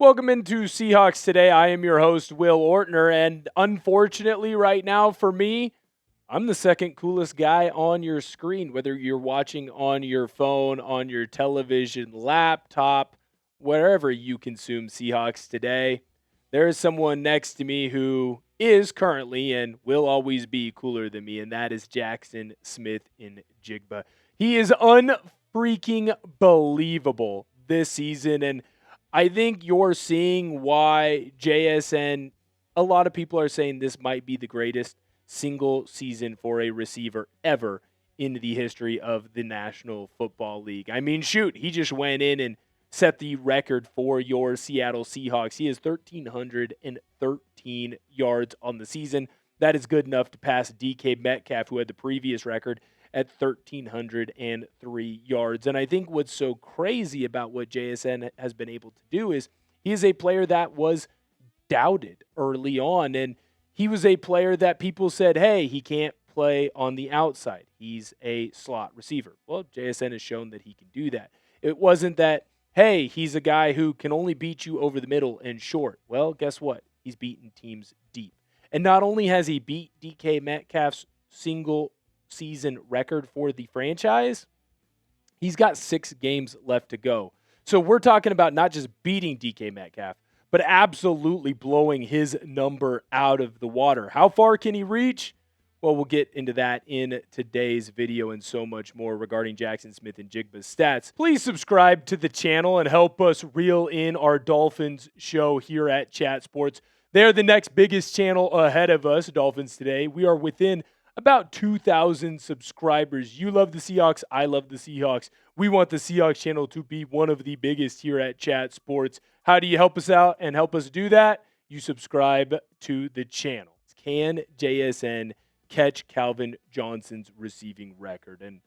Welcome into Seahawks Today. I am your host, Will Ortner, and unfortunately right now for me, I'm the second coolest guy on your screen, whether you're watching on your phone, on your television, laptop, wherever you consume Seahawks Today. There is someone next to me who is currently and will always be cooler than me, and that is Jaxon Smith-Njigba. He is unfreaking believable this season, and I think you're seeing why JSN, a lot of people are saying this might be the greatest single season for a receiver ever in the history of the National Football League. I mean, shoot, he just went in and set the record for your Seattle Seahawks. He has 1,313 yards on the season. That is good enough to pass DK Metcalf, who had the previous record at 1,303 yards. And I think what's so crazy about what JSN has been able to do is he is a player that was doubted early on. And he was a player that people said, hey, he can't play on the outside. He's a slot receiver. Well, JSN has shown that he can do that. It wasn't that, hey, he's a guy who can only beat you over the middle and short. Well, guess what? He's beaten teams deep. And not only has he beat DK Metcalf's single season record for the franchise, he's got 6 games left to go. So we're talking about not just beating DK Metcalf, but absolutely blowing his number out of the water. How far can he reach? Well, we'll get into that in today's video and so much more regarding Jaxon Smith-Njigba's stats. Please subscribe to the channel and help us reel in our Dolphins show here at Chat Sports. They're the next biggest channel ahead of us, Dolphins Today. We are within about 2,000 subscribers. You love the Seahawks. I love the Seahawks. We want the Seahawks channel to be one of the biggest here at Chat Sports. How do you help us out and help us do that? You subscribe to the channel. Can JSN catch Calvin Johnson's receiving record? And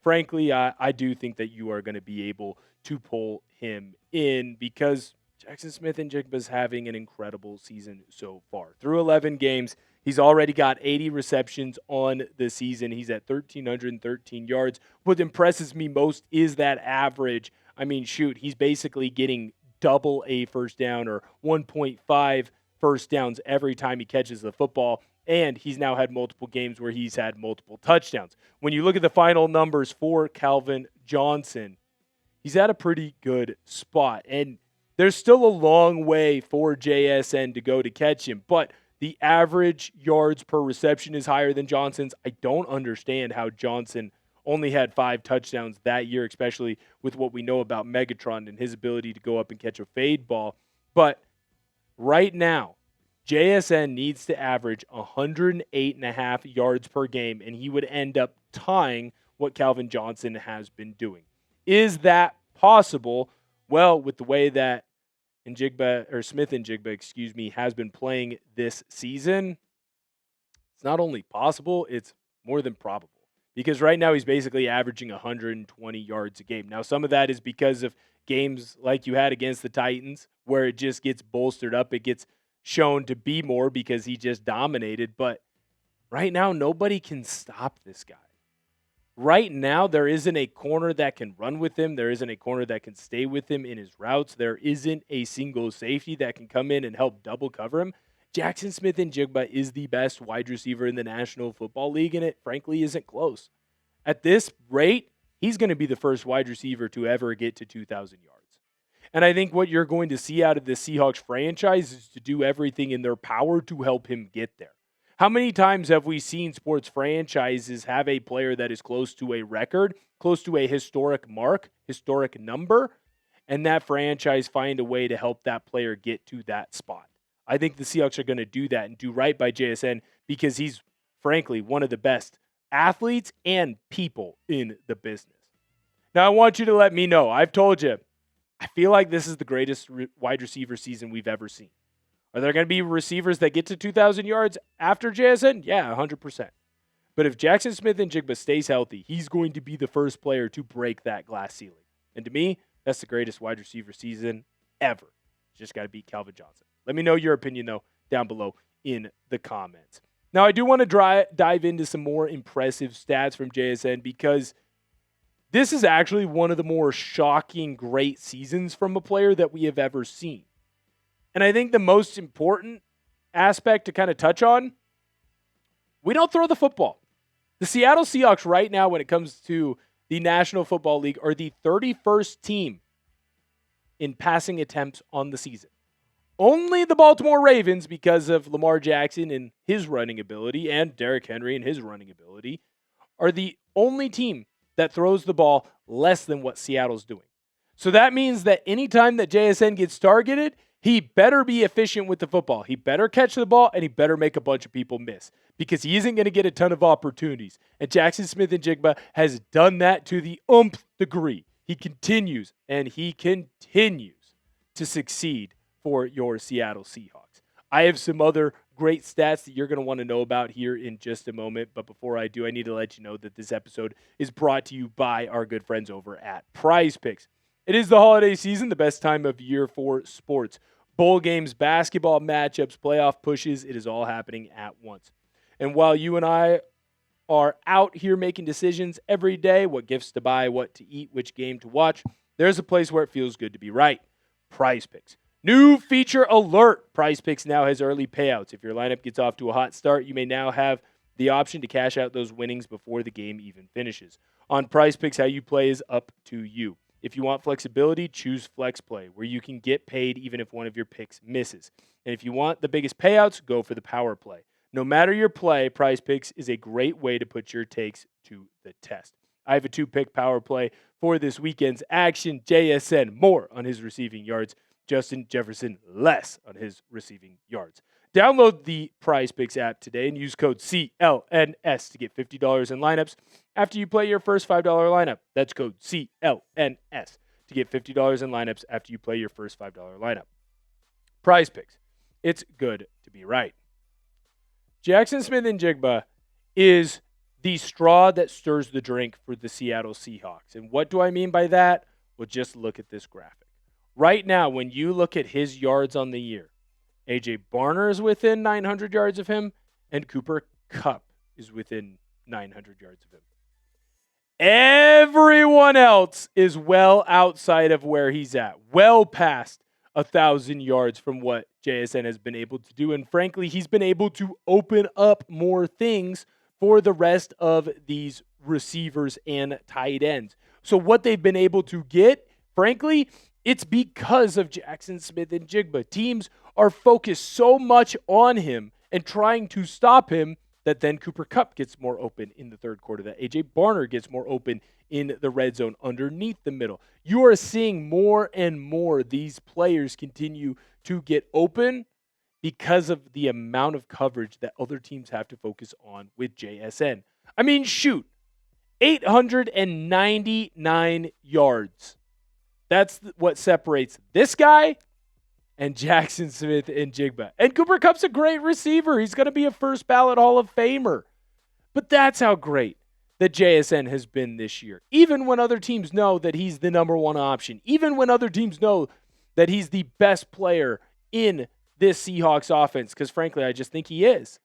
frankly, I do think that you are going to be able to pull him in because Jaxon Smith-Njigba is having an incredible season so far. Through 11 games, he's already got 80 receptions on the season. He's at 1,313 yards. What impresses me most is that average. I mean, shoot, he's basically getting double a first down or 1.5 first downs every time he catches the football. And he's now had multiple games where he's had multiple touchdowns. When you look at the final numbers for Calvin Johnson, he's at a pretty good spot. And there's still a long way for JSN to go to catch him, but the average yards per reception is higher than Johnson's. I don't understand how Johnson only had 5 touchdowns that year, especially with what we know about Megatron and his ability to go up and catch a fade ball. But right now, JSN needs to average 108.5 yards per game, and he would end up tying what Calvin Johnson has been doing. Is that possible? Well, with the way that Smith-Njigba, has been playing this season, it's not only possible, it's more than probable. Because right now he's basically averaging 120 yards a game. Now, some of that is because of games like you had against the Titans, where it just gets bolstered up. It gets shown to be more because he just dominated. But right now, nobody can stop this guy. Right now, there isn't a corner that can run with him. There isn't a corner that can stay with him in his routes. There isn't a single safety that can come in and help double cover him. Jaxon Smith-Njigba is the best wide receiver in the National Football League, and it frankly isn't close. At this rate, he's going to be the first wide receiver to ever get to 2,000 yards. And I think what you're going to see out of the Seahawks franchise is to do everything in their power to help him get there. How many times have we seen sports franchises have a player that is close to a record, close to a historic mark, historic number, and that franchise find a way to help that player get to that spot? I think the Seahawks are going to do that and do right by JSN because he's, frankly, one of the best athletes and people in the business. Now, I want you to let me know. I've told you, I feel like this is the greatest wide receiver season we've ever seen. Are there going to be receivers that get to 2,000 yards after JSN? Yeah, 100%. But if Jaxon Smith-Njigba stays healthy, he's going to be the first player to break that glass ceiling. And to me, that's the greatest wide receiver season ever. Just got to beat Calvin Johnson. Let me know your opinion, though, down below in the comments. Now, I do want to dive into some more impressive stats from JSN because this is actually one of the more shocking great seasons from a player that we have ever seen. And I think the most important aspect to kind of touch on, we don't throw the football. The Seattle Seahawks right now, when it comes to the National Football League, are the 31st team in passing attempts on the season. Only the Baltimore Ravens, because of Lamar Jackson and his running ability and Derrick Henry and his running ability, are the only team that throws the ball less than what Seattle's doing. So that means that anytime that JSN gets targeted, he better be efficient with the football. He better catch the ball, and he better make a bunch of people miss because he isn't going to get a ton of opportunities. And Jaxon Smith-Njigba has done that to the degree. He continues to succeed for your Seattle Seahawks. I have some other great stats that you're going to want to know about here in just a moment. But before I do, I need to let you know that this episode is brought to you by our good friends over at PrizePicks. It is the holiday season, the best time of year for sports. Bowl games, basketball matchups, playoff pushes, it is all happening at once. And while you and I are out here making decisions every day, what gifts to buy, what to eat, which game to watch, there's a place where it feels good to be right. PrizePicks. New feature alert. PrizePicks now has early payouts. If your lineup gets off to a hot start, you may now have the option to cash out those winnings before the game even finishes. On PrizePicks, how you play is up to you. If you want flexibility, choose Flex Play, where you can get paid even if one of your picks misses. And if you want the biggest payouts, go for the Power Play. No matter your play, PrizePicks is a great way to put your takes to the test. I have a 2-pick Power Play for this weekend's action. JSN, more on his receiving yards. Justin Jefferson, less on his receiving yards. Download the PrizePicks app today and use code CLNS to get $50 in lineups after you play your first $5 lineup. That's code CLNS to get $50 in lineups after you play your first $5 lineup. PrizePicks. It's good to be right. Jaxon Smith-Njigba is the straw that stirs the drink for the Seattle Seahawks. And what do I mean by that? Well, just look at this graphic. Right now, when you look at his yards on the year, A.J. Barner is within 900 yards of him, and Cooper Kupp is within 900 yards of him. Everyone else is well outside of where he's at, well past 1,000 yards from what JSN has been able to do. And frankly, he's been able to open up more things for the rest of these receivers and tight ends. So what they've been able to get, frankly, it's because of Jaxon Smith-Njigba. Teams are focused so much on him and trying to stop him that then Cooper Kupp gets more open in the third quarter, that A.J. Barner gets more open in the red zone underneath the middle. You are seeing more and more these players continue to get open because of the amount of coverage that other teams have to focus on with JSN. I mean, shoot, 899 yards. That's what separates this guy and Jaxon Smith-Njigba. And Cooper Kupp's a great receiver. He's going to be a first ballot Hall of Famer. But that's how great that JSN has been this year. Even when other teams know that he's the number one option. Even when other teams know that he's the best player in this Seahawks offense. Because frankly, I just think he is.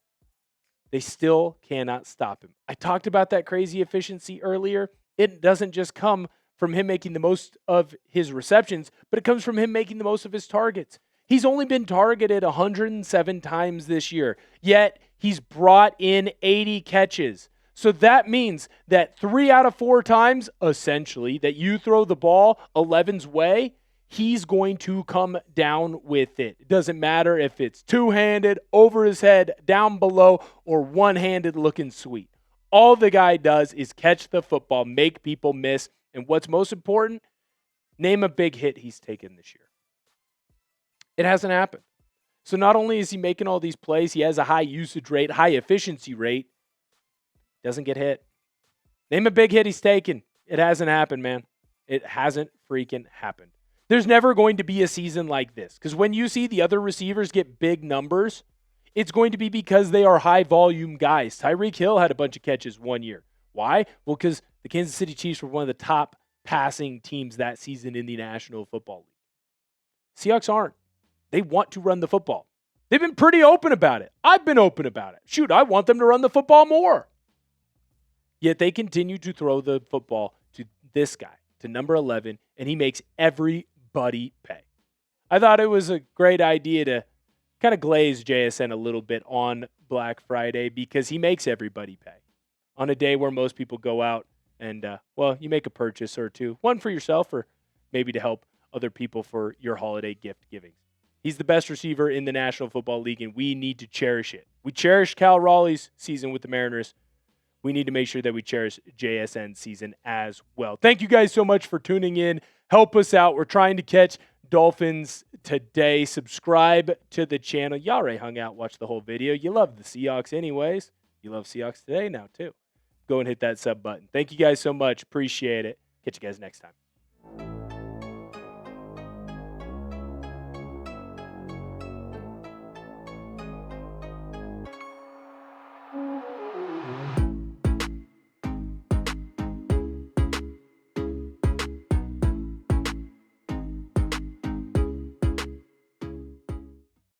They still cannot stop him. I talked about that crazy efficiency earlier. It doesn't just come from him making the most of his receptions, but it comes from him making the most of his targets. He's only been targeted 107 times this year, yet he's brought in 80 catches. So that means that 3 out of 4 times, essentially, that you throw the ball 11's way, he's going to come down with it. It doesn't matter if it's two-handed, over his head, down below, or one-handed looking sweet. All the guy does is catch the football, make people miss, and what's most important, name a big hit he's taken this year. It hasn't happened. So not only is he making all these plays, he has a high usage rate, high efficiency rate, doesn't get hit. Name a big hit he's taken. It hasn't happened, man. It hasn't freaking happened. There's never going to be a season like this because when you see the other receivers get big numbers, it's going to be because they are high-volume guys. Tyreek Hill had a bunch of catches one year. Why? Well, because the Kansas City Chiefs were one of the top passing teams that season in the National Football League. Seahawks aren't. They want to run the football. They've been pretty open about it. I've been open about it. Shoot, I want them to run the football more. Yet they continue to throw the football to this guy, to number 11, and he makes everybody pay. I thought it was a great idea to kind of glaze JSN a little bit on Black Friday because he makes everybody pay on a day where most people go out and, you make a purchase or two, one for yourself or maybe to help other people for your holiday gift giving. He's the best receiver in the National Football League, and we need to cherish it. We cherished Cal Raleigh's season with the Mariners. We need to make sure that we cherish JSN's season as well. Thank you guys so much for tuning in. Help us out. We're trying to catch Dolphins today. Subscribe to the channel. You already hung out, watched the whole video. You love the Seahawks anyways. You love Seahawks today now too. Go and hit that sub button. Thank you guys so much. Appreciate it. Catch you guys next time.